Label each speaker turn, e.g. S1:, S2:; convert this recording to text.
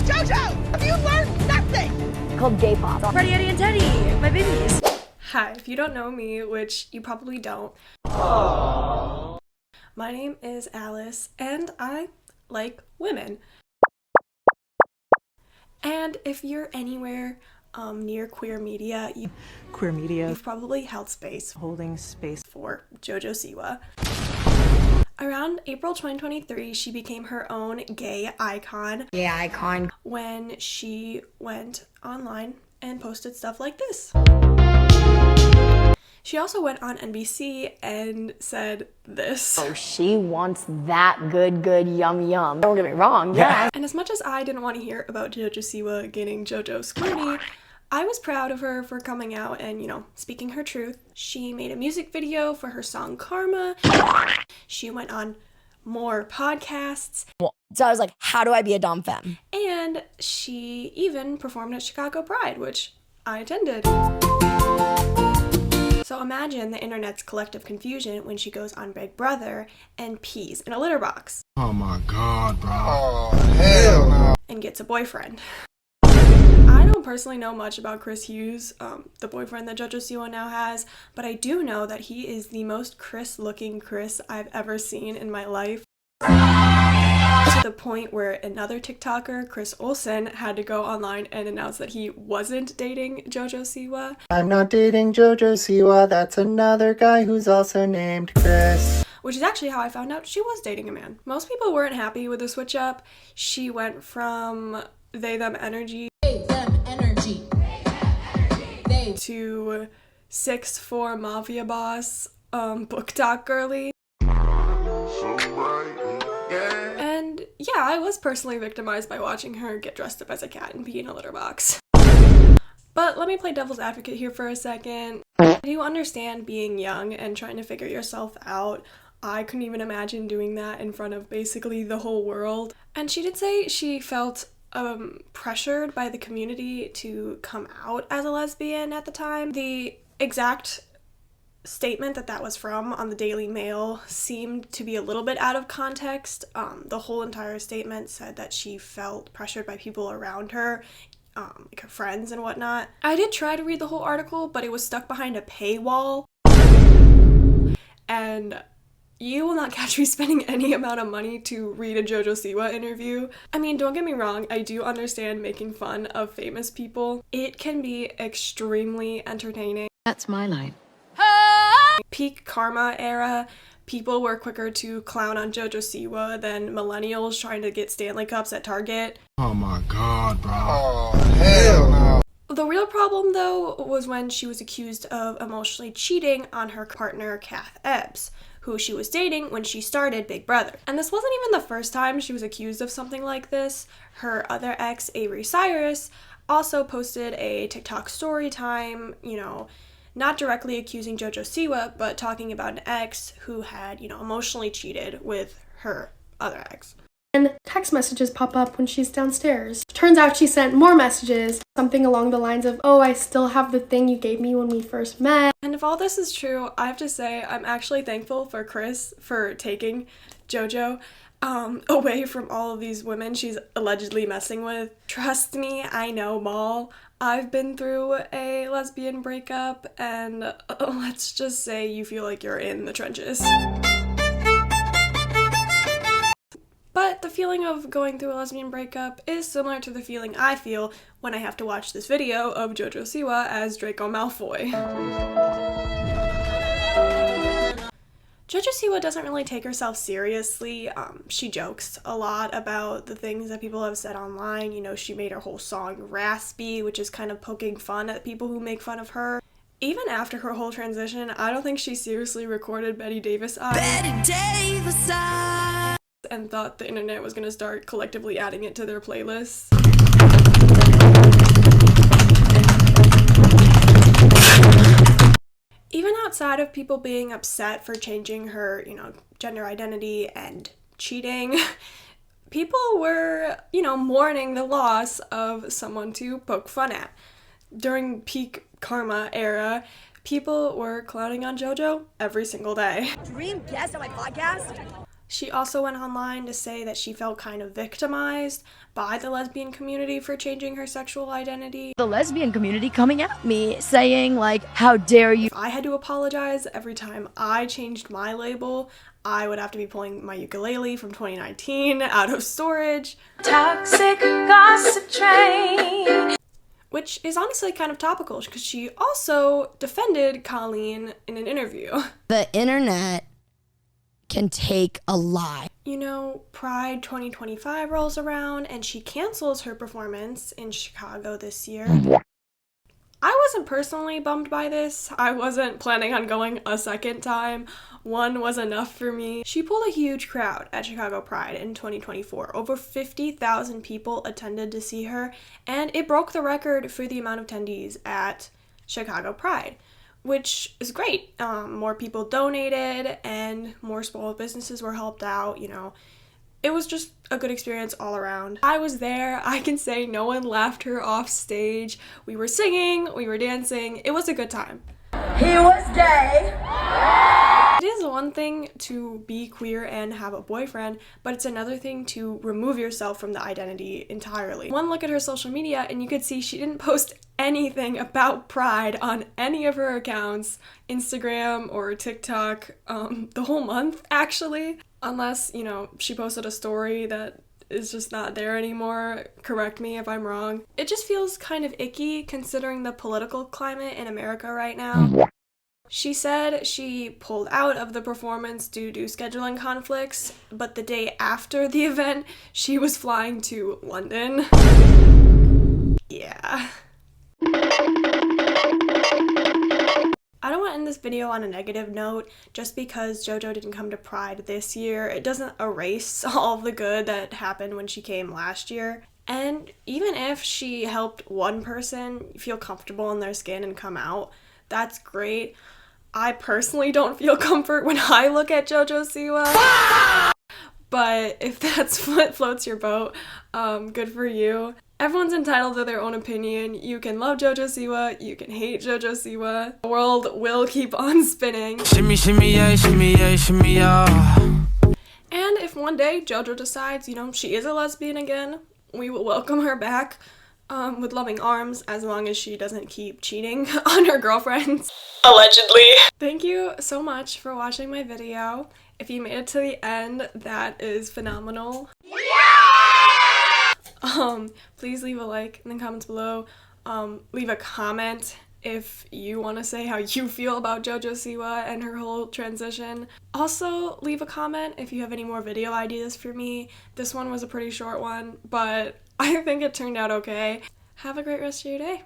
S1: Jojo, have you learned nothing?
S2: Called gay pop.
S3: Freddie, Eddie, and Teddy, my babies.
S4: Hi, if you don't know me, which you probably don't, my name is Alice, and I like women. And if you're anywhere near queer media, you've probably held space,
S5: holding space
S4: for Jojo Siwa. Around April 2023, she became her own gay icon.
S2: Gay icon.
S4: When she went online and posted stuff like this. She also went on NBC and said this.
S2: Oh, she wants that good, yum, yum. Don't get me wrong, yeah.
S4: And as much as I didn't want to hear about Jojo Siwa getting Jojo squirty, I was proud of her for coming out and, speaking her truth. She made a music video for her song Karma. She went on more podcasts.
S2: So I was like, how do I be a dom femme?
S4: And she even performed at Chicago Pride, which I attended. So imagine the internet's collective confusion when she goes on Big Brother and pees in a litter box.
S6: Oh my god, bro. Oh, hell no.
S4: And gets a boyfriend. I don't personally know much about Chris Hughes, the boyfriend that Jojo Siwa now has, but I do know that he is the most Chris-looking Chris I've ever seen in my life. To the point where another TikToker, Chris Olsen, had to go online and announce that he wasn't dating Jojo Siwa.
S7: I'm not dating Jojo Siwa, that's another guy who's also named Chris.
S4: Which is actually how I found out she was dating a man. Most people weren't happy with the switch up. She went from they-them energy to 6'4" mafia boss, book talk girly. And yeah, I was personally victimized by watching her get dressed up as a cat and pee in a litter box. But let me play devil's advocate here for a second. Do you understand being young and trying to figure yourself out? I couldn't even imagine doing that in front of basically the whole world. And she did say she felt pressured by the community to come out as a lesbian at the time. The exact statement that was from on the Daily Mail seemed to be a little bit out of context. The whole entire statement said that she felt pressured by people around her, like her friends and whatnot. I did try to read the whole article, but it was stuck behind a paywall. And you will not catch me spending any amount of money to read a Jojo Siwa interview. I mean, don't get me wrong, I do understand making fun of famous people. It can be extremely entertaining.
S3: That's my line.
S4: Peak Karma era, people were quicker to clown on Jojo Siwa than millennials trying to get Stanley Cups at Target.
S6: Oh my god, bro. Oh, hell no.
S4: The real problem, though, was when she was accused of emotionally cheating on her partner, Kath Ebbs, who she was dating when she started Big Brother. And this wasn't even the first time she was accused of something like this. Her other ex, Avery Cyrus, also posted a TikTok story time, not directly accusing Jojo Siwa, but talking about an ex who had, emotionally cheated with her other ex.
S8: And text messages pop up when she's downstairs. Turns out she sent more messages, something along the lines of, oh, I still have the thing you gave me when we first met.
S4: And if all this is true, I have to say I'm actually thankful for Chris for taking Jojo away from all of these women she's allegedly messing with. Trust me, I know, Mal. I've been through a lesbian breakup, and let's just say you feel like you're in the trenches. But the feeling of going through a lesbian breakup is similar to the feeling I feel when I have to watch this video of Jojo Siwa as Draco Malfoy. Jojo Siwa doesn't really take herself seriously. She jokes a lot about the things that people have said online. She made her whole song raspy, which is kind of poking fun at people who make fun of her. Even after her whole transition, I don't think she seriously recorded Betty Davis Eyes. Betty Davis Eyes! And thought the internet was gonna start collectively adding it to their playlists. Even outside of people being upset for changing her, gender identity and cheating, people were, mourning the loss of someone to poke fun at. During peak Karma era, people were clowning on Jojo every single day.
S2: Dream guest on my podcast?
S4: She also went online to say that she felt kind of victimized by the lesbian community for changing her sexual identity.
S1: The lesbian community coming at me saying like, how dare you?
S4: If I had to apologize every time I changed my label, I would have to be pulling my ukulele from 2019 out of storage.
S3: Toxic gossip train.
S4: Which is honestly kind of topical because she also defended Colleen in an interview.
S1: The internet can take a lie.
S4: You know, Pride 2025 rolls around and she cancels her performance in Chicago this year. I wasn't personally bummed by this. I wasn't planning on going a second time. One was enough for me. She pulled a huge crowd at Chicago Pride in 2024. Over 50,000 people attended to see her, and it broke the record for the amount of attendees at Chicago Pride, which is great. More people donated and more small businesses were helped out, you know. It was just a good experience all around. I was there. I can say no one laughed her off stage. We were singing, we were dancing. It was a good time.
S1: He was gay.
S4: It is one thing to be queer and have a boyfriend, but it's another thing to remove yourself from the identity entirely. One look at her social media and you could see she didn't post anything about Pride on any of her accounts, Instagram or TikTok, the whole month actually. Unless, you know, she posted a story that is just not there anymore. Correct me if I'm wrong. It just feels kind of icky considering the political climate in America right now. She said she pulled out of the performance due to scheduling conflicts, but the day after the event, she was flying to London. Yeah. I don't want to end this video on a negative note. Just because Jojo didn't come to Pride this year, it doesn't erase all of the good that happened when she came last year. And even if she helped one person feel comfortable in their skin and come out, that's great. I personally don't feel comfort when I look at Jojo Siwa. But if that's what floats your boat, good for you. Everyone's entitled to their own opinion. You can love Jojo Siwa, you can hate Jojo Siwa. The world will keep on spinning.
S5: Shimmy, shimmy, yeah, shimmy, yeah, shimmy, yeah.
S4: And if one day Jojo decides, you know, she is a lesbian again, we will welcome her back with loving arms as long as she doesn't keep cheating on her girlfriends. Allegedly. Thank you so much for watching my video. If you made it to the end, that is phenomenal. Please leave a like in the comments below. Leave a comment if you want to say how you feel about Jojo Siwa and her whole transition. Also, leave a comment if you have any more video ideas for me. This one was a pretty short one, but I think it turned out okay. Have a great rest of your day.